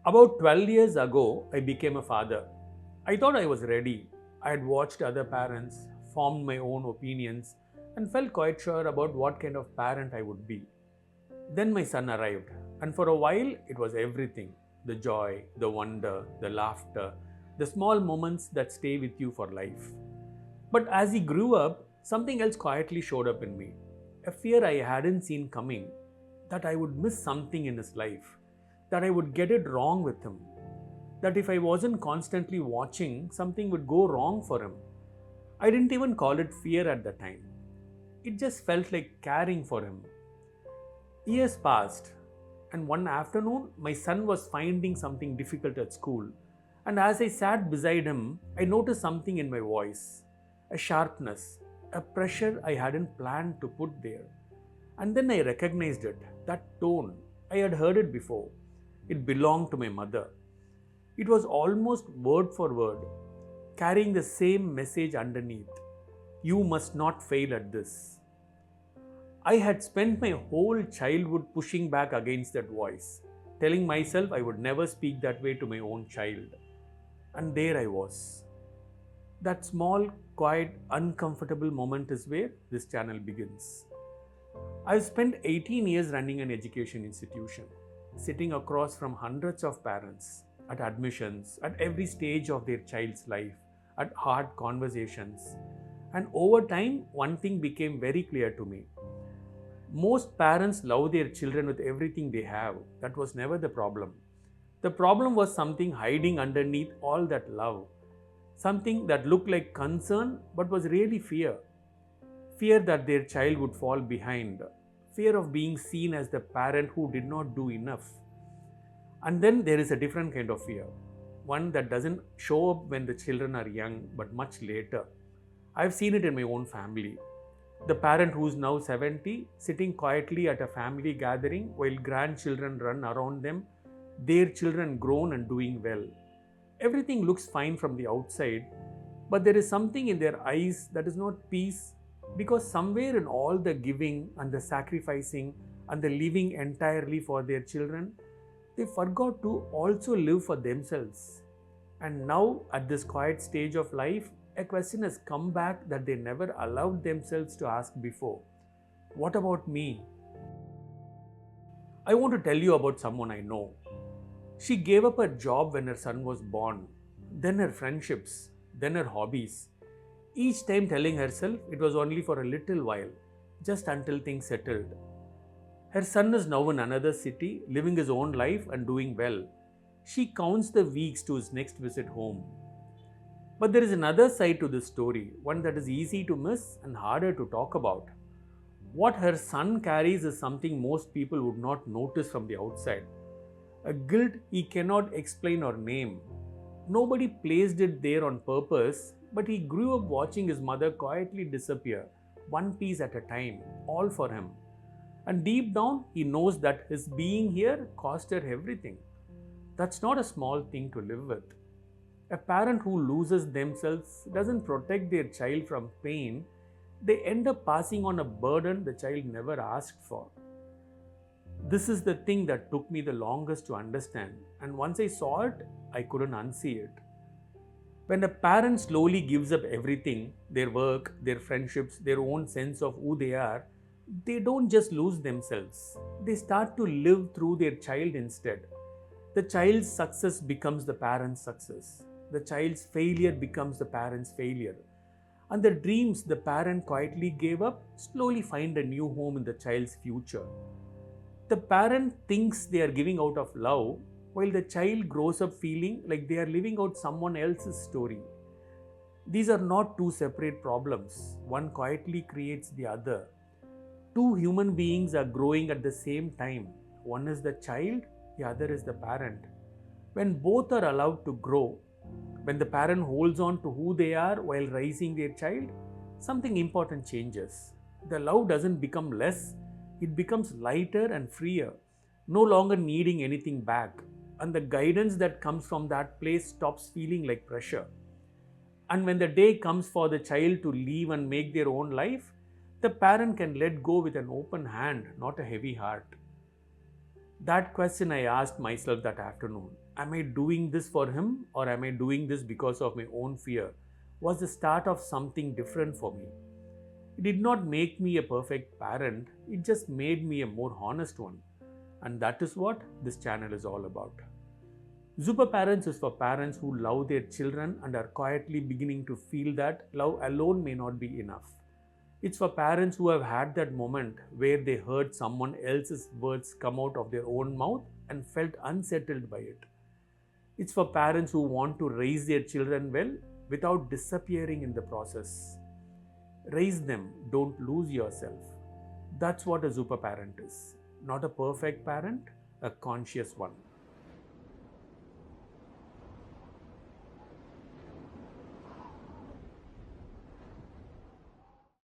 About 12 years ago, I became a father. I thought I was ready. I had watched other parents, formed my own opinions, and felt quite sure about what kind of parent I would be. Then my son arrived, and for a while it was everything: the joy, the wonder, the laughter, the small moments that stay with you for life. But as he grew up, something else quietly showed up in me: a fear I hadn't seen coming, that I would miss something in his life, that I would get it wrong with him, that if I wasn't constantly watching, something would go wrong for him. I didn't even call it fear at the time. It just felt like caring for him. Years passed, and one afternoon, my son was finding something difficult at school. And as I sat beside him, I noticed something in my voice: a sharpness, a pressure I hadn't planned to put there. And then I recognized it, that tone. I had heard it before. It belonged to my mother. It was almost word for word, carrying the same message underneath: you must not fail at this. I had spent my whole childhood pushing back against that voice, telling myself I would never speak that way to my own child. And there I was. That small, quiet, uncomfortable moment is where this channel begins. I've spent 18 years running an education institution, sitting across from hundreds of parents, at admissions, at every stage of their child's life, at hard conversations. And over time, one thing became very clear to me: most parents love their children with everything they have. That was never the problem. The problem was something hiding underneath all that love. Something that looked like concern but was really fear. Fear that their child would fall behind. Fear of being seen as the parent who did not do enough. And then there is a different kind of fear. One that doesn't show up when the children are young but much later. I've seen it in my own family. The parent who's now 70, sitting quietly at a family gathering while grandchildren run around them, their children grown and doing well. Everything looks fine from the outside, but there is something in their eyes that is not peace, because somewhere in all the giving and the sacrificing and the living entirely for their children, they forgot to also live for themselves. And now, at this quiet stage of life, a question has come back that they never allowed themselves to ask before: what about me? I want to tell you about someone I know. She gave up her job when her son was born, then her friendships, then her hobbies, each time telling herself it was only for a little while, just until things settled. Her son is now in another city, living his own life and doing well. She counts the weeks to his next visit home. But there is another side to this story, one that is easy to miss and harder to talk about. What her son carries is something most people would not notice from the outside: a guilt he cannot explain or name. Nobody placed it there on purpose, but he grew up watching his mother quietly disappear, one piece at a time, all for him. And deep down, he knows that his being here cost her everything. That's not a small thing to live with. A parent who loses themselves doesn't protect their child from pain. They end up passing on a burden the child never asked for. This is the thing that took me the longest to understand, and once I saw it, I couldn't unsee it. When a parent slowly gives up everything, their work, their friendships, their own sense of who they are, they don't just lose themselves. They start to live through their child instead. The child's success becomes the parent's success. The child's failure becomes the parent's failure. And the dreams the parent quietly gave up slowly find a new home in the child's future. The parent thinks they are giving out of love, while the child grows up feeling like they are living out someone else's story. These are not two separate problems. One quietly creates the other. Two human beings are growing at the same time. One is the child, the other is the parent. When both are allowed to grow, when the parent holds on to who they are while raising their child, something important changes. The love doesn't become less, it becomes lighter and freer, no longer needing anything back. And the guidance that comes from that place stops feeling like pressure. And when the day comes for the child to leave and make their own life, the parent can let go with an open hand, not a heavy heart. That question I asked myself that afternoon, am I doing this for him or am I doing this because of my own fear, was the start of something different for me. It did not make me a perfect parent, it just made me a more honest one. And that is what this channel is all about. ZuperParents is for parents who love their children and are quietly beginning to feel that love alone may not be enough. It's for parents who have had that moment where they heard someone else's words come out of their own mouth and felt unsettled by it. It's for parents who want to raise their children well without disappearing in the process. Raise them, don't lose yourself. That's what a super parent is. Not a perfect parent, a conscious one.